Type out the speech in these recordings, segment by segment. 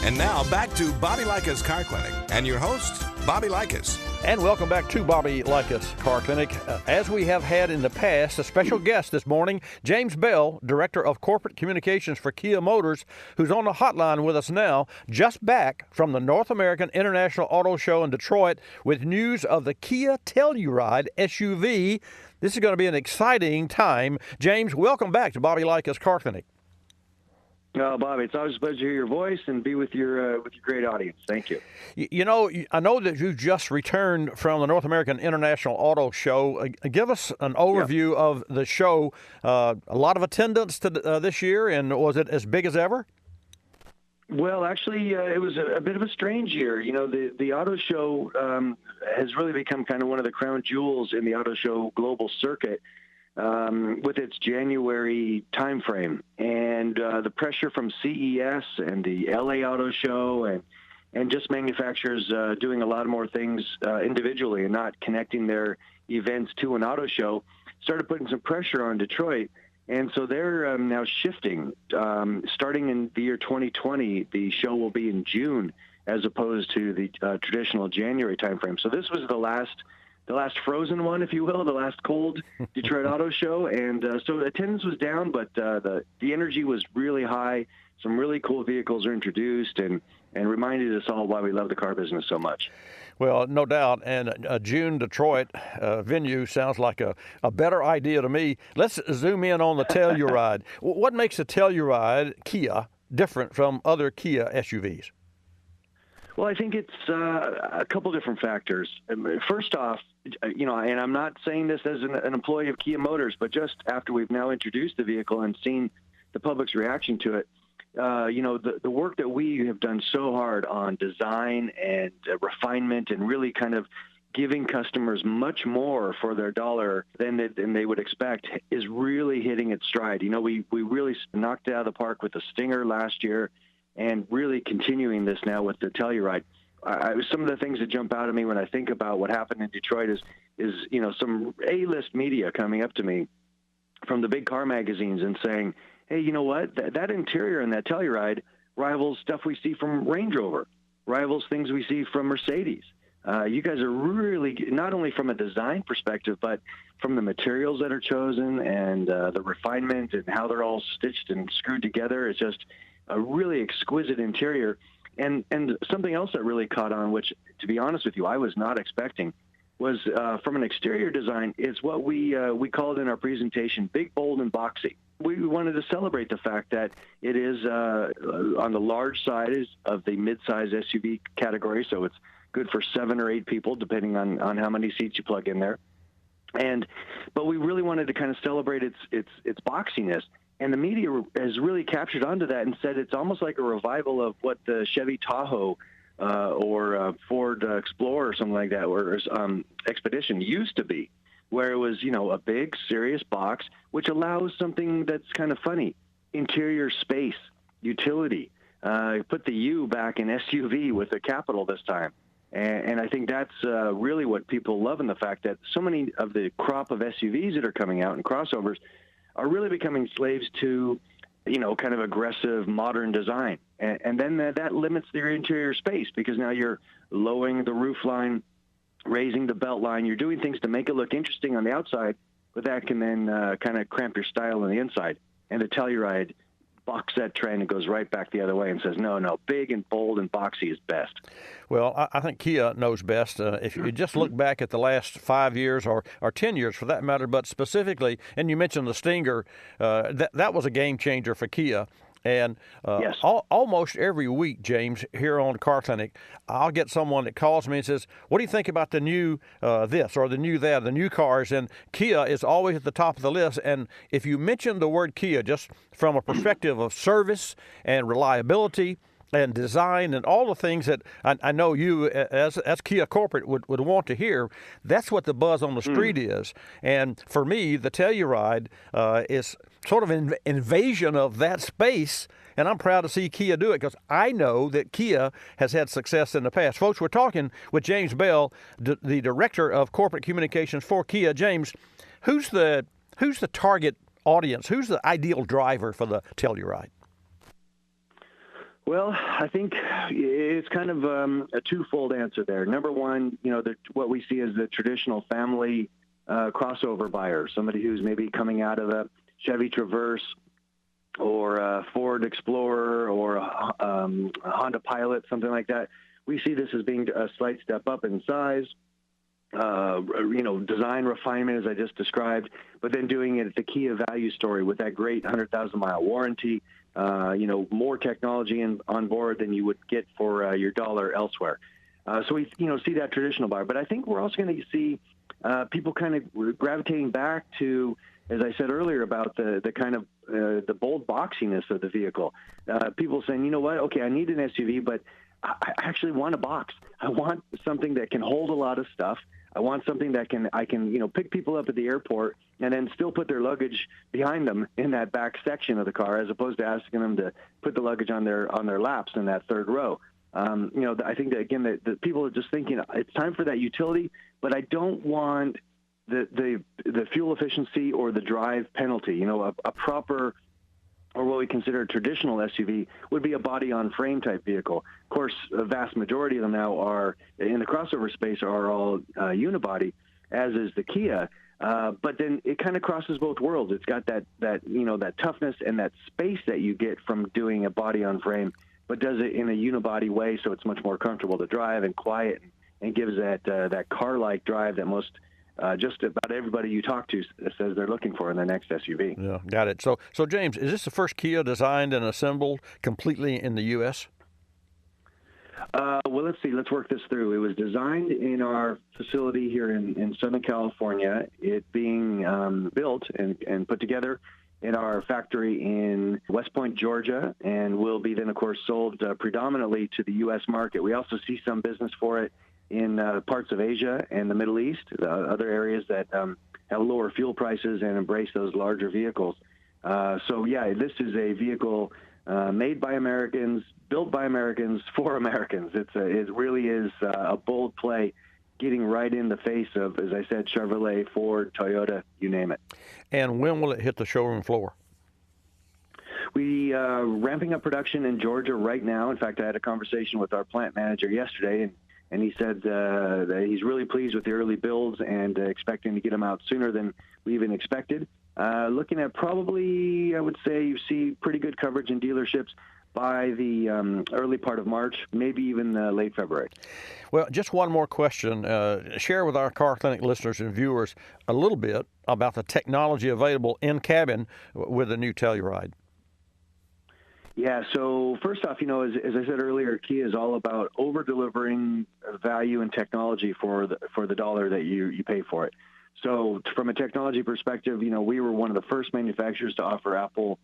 And now back to Bobby Likis Car Clinic and your host, Bobby Likis. And welcome back to Bobby Likis Car Clinic. As we have had in the past, a special guest this morning, James Bell, Director of Corporate Communications for Kia Motors, who's on the hotline with us now, just back from the North American International Auto Show in Detroit with news of the Kia Telluride SUV. This is going to be an exciting time. James, welcome back to Bobby Likis Car Clinic. Bobby, it's always a pleasure to hear your voice and be with your great audience. Thank you. You know, I know that you just returned from the North American International Auto Show. Give us an overview of the show. A lot of attendance to this year, and was it as big as ever? Well, actually, it was a bit of a strange year. You know, the auto show has really become kind of one of the crown jewels in the auto show global circuit. With its January timeframe, and the pressure from CES and the LA Auto Show and just manufacturers doing a lot more things individually and not connecting their events to an auto show started putting some pressure on Detroit. And so they're now shifting. Starting in the year 2020, the show will be in June as opposed to the traditional January timeframe. So this was the last frozen one, if you will, the last cold Detroit Auto Show. And so attendance was down, but the energy was really high. Some really cool vehicles are introduced and reminded us all why we love the car business so much. Well, no doubt. And a June Detroit venue sounds like a better idea to me. Let's zoom in on the Telluride. What makes a Telluride Kia different from other Kia SUVs? Well, I think it's a couple different factors. First off, you know, and I'm not saying this as an employee of Kia Motors, but just after we've now introduced the vehicle and seen the public's reaction to it, you know, the work that we have done so hard on design and refinement and really kind of giving customers much more for their dollar than they would expect is really hitting its stride. You know, we really knocked it out of the park with the Stinger last year, and really continuing this now with the Telluride. Some of the things that jump out at me when I think about what happened in Detroit is you know, some A-list media coming up to me from the big car magazines and saying, hey, you know what, that interior in that Telluride rivals stuff we see from Range Rover, rivals things we see from Mercedes. You guys are really, not only from a design perspective, but from the materials that are chosen and the refinement and how they're all stitched and screwed together. It's just a really exquisite interior. And something else that really caught on, which, to be honest with you, I was not expecting, was from an exterior design, is what we called in our presentation big, bold, and boxy. We wanted to celebrate the fact that it is on the large side of the mid-size SUV category, so it's good for 7 or 8 people, depending on how many seats you plug in there. But we really wanted to kind of celebrate its boxiness. And the media has really captured onto that and said it's almost like a revival of what the Chevy Tahoe or Ford Explorer or something like that, or Expedition used to be, where it was, you know, a big, serious box, which allows something that's kind of funny, interior space, utility. Put the U back in SUV with a capital this time. And I think that's really what people love in the fact that so many of the crop of SUVs that are coming out and crossovers are really becoming slaves to, you know, kind of aggressive modern design. And then that limits their interior space because now you're lowering the roof line, raising the belt line. You're doing things to make it look interesting on the outside, but that can then kind of cramp your style on the inside. And the Telluride bucks that trend and goes right back the other way and says, no, big and bold and boxy is best. Well, I think Kia knows best. If you just look back at the last 5 years or 10 years for that matter, but specifically, and you mentioned the Stinger, that was a game changer for Kia. And yes. Almost every week, James, here on Car Clinic, I'll get someone that calls me and says, what do you think about the new this or the new that, the new cars? And Kia is always at the top of the list. And if you mention the word Kia just from a perspective of service and reliability and design and all the things that I know you as Kia Corporate would want to hear, that's what the buzz on the street is. And for me, the Telluride is sort of an invasion of that space, and I'm proud to see Kia do it because I know that Kia has had success in the past. Folks, we're talking with James Bell, the Director of Corporate Communications for Kia. James, who's the target audience? Who's the ideal driver for the Telluride? Well, I think it's kind of a twofold answer there. Number one, what we see is the traditional family crossover buyer, somebody who's maybe coming out of a Chevy Traverse or a Ford Explorer or a Honda Pilot, something like that. We see this as being a slight step up in size, design refinement, as I just described, but then doing it at the Kia value story with that great 100,000-mile warranty, more technology on board than you would get for your dollar elsewhere. So we, see that traditional buyer. But I think we're also going to see people kind of gravitating back to, as I said earlier, about the kind of the bold boxiness of the vehicle. People saying, you know what, okay, I need an SUV, but I actually want a box. I want something that can hold a lot of stuff. I want something that I can pick people up at the airport and then still put their luggage behind them in that back section of the car, as opposed to asking them to put the luggage on their laps in that third row. I think that, again, the people are just thinking it's time for that utility, but I don't want the fuel efficiency or the drive penalty. A proper, or what we consider a traditional SUV, would be a body-on-frame type vehicle. Of course, a vast majority of them now are, in the crossover space, are all unibody, as is the Kia. But then it kind of crosses both worlds. It's got that toughness and that space that you get from doing a body-on-frame, but does it in a unibody way, so it's much more comfortable to drive and quiet, and gives that car-like drive that most just about everybody you talk to says they're looking for in their next SUV. Yeah, got it. So James, is this the first Kia designed and assembled completely in the U.S.? Well, let's see. Let's work this through. It was designed in our facility here in Southern California. It being built and put together in our factory in West Point, Georgia, and will be then, of course, sold predominantly to the U.S. market. We also see some business for it in parts of Asia and the Middle East, other areas that have lower fuel prices and embrace those larger vehicles. This is a vehicle made by Americans, built by Americans, for Americans. It really is a bold play, getting right in the face of, as I said, Chevrolet, Ford, Toyota, you name it. And when will it hit the showroom floor? We are ramping up production in Georgia right now. In fact, I had a conversation with our plant manager yesterday, and he said that he's really pleased with the early builds and expecting to get them out sooner than we even expected. Looking at probably, I would say, you see pretty good coverage in dealerships by the early part of March, maybe even late February. Well, just one more question. Share with our Car Clinic listeners and viewers a little bit about the technology available in cabin with the new Telluride. Yeah, so first off, as I said earlier, Kia is all about over-delivering value and technology for the dollar that you pay for it. So from a technology perspective, we were one of the first manufacturers to offer Apple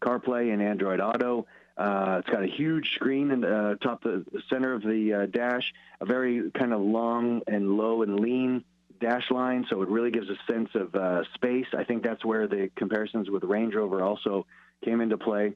CarPlay and Android Auto. It's got a huge screen in the the center of the dash, a very kind of long and low and lean dash line, so it really gives a sense of space. I think that's where the comparisons with Range Rover also came into play.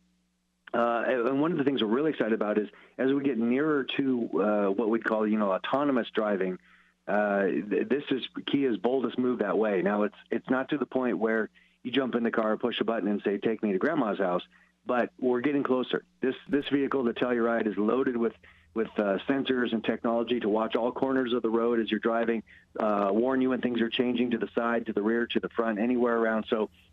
And one of the things we're really excited about is as we get nearer to what we'd call, autonomous driving, this is Kia's boldest move that way. Now, it's not to the point where you jump in the car, push a button, and say, "Take me to Grandma's house," but we're getting closer. This vehicle, the Telluride, is loaded with sensors and technology to watch all corners of the road as you're driving, warn you when things are changing to the side, to the rear, to the front, anywhere around.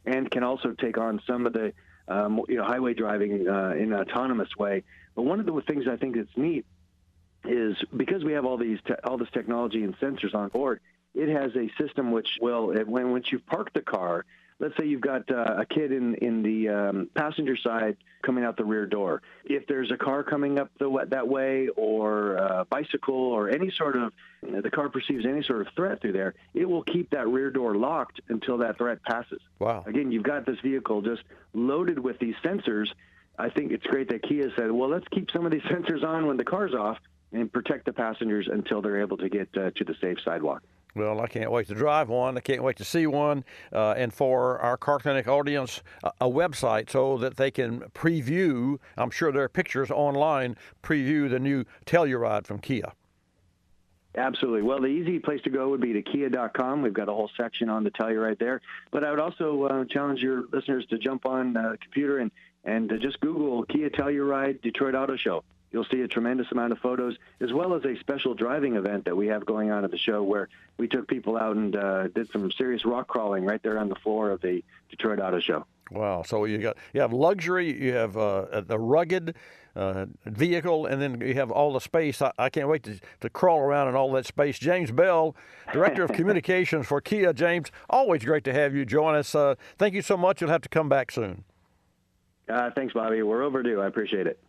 And can also take on some of the highway driving in an autonomous way. But one of the things I think that's neat is because we have all this technology and sensors on board, it has a system which will, once you've parked the car, let's say you've got a kid in the passenger side coming out the rear door. If there's a car coming up that way, or a bicycle, or any sort of, the car perceives any sort of threat through there, it will keep that rear door locked until that threat passes. Wow. Again, you've got this vehicle just loaded with these sensors. I think it's great that Kia said, well, let's keep some of these sensors on when the car's off and protect the passengers until they're able to get to the safe sidewalk. Well, I can't wait to drive one. I can't wait to see one. And for our Car Clinic audience, a website so that they can preview, I'm sure there are pictures online, preview the new Telluride from Kia. Absolutely. Well, the easy place to go would be to kia.com. We've got a whole section on the Telluride there. But I would also challenge your listeners to jump on the computer and And just Google Kia Telluride Detroit Auto Show. You'll see a tremendous amount of photos, as well as a special driving event that we have going on at the show where we took people out and did some serious rock crawling right there on the floor of the Detroit Auto Show. Wow. So you have luxury, you have the rugged vehicle, and then you have all the space. I can't wait to crawl around in all that space. James Bell, Director of Communications for Kia. James, always great to have you join us. Thank you so much. You'll have to come back soon. Thanks, Bobby. We're overdue. I appreciate it.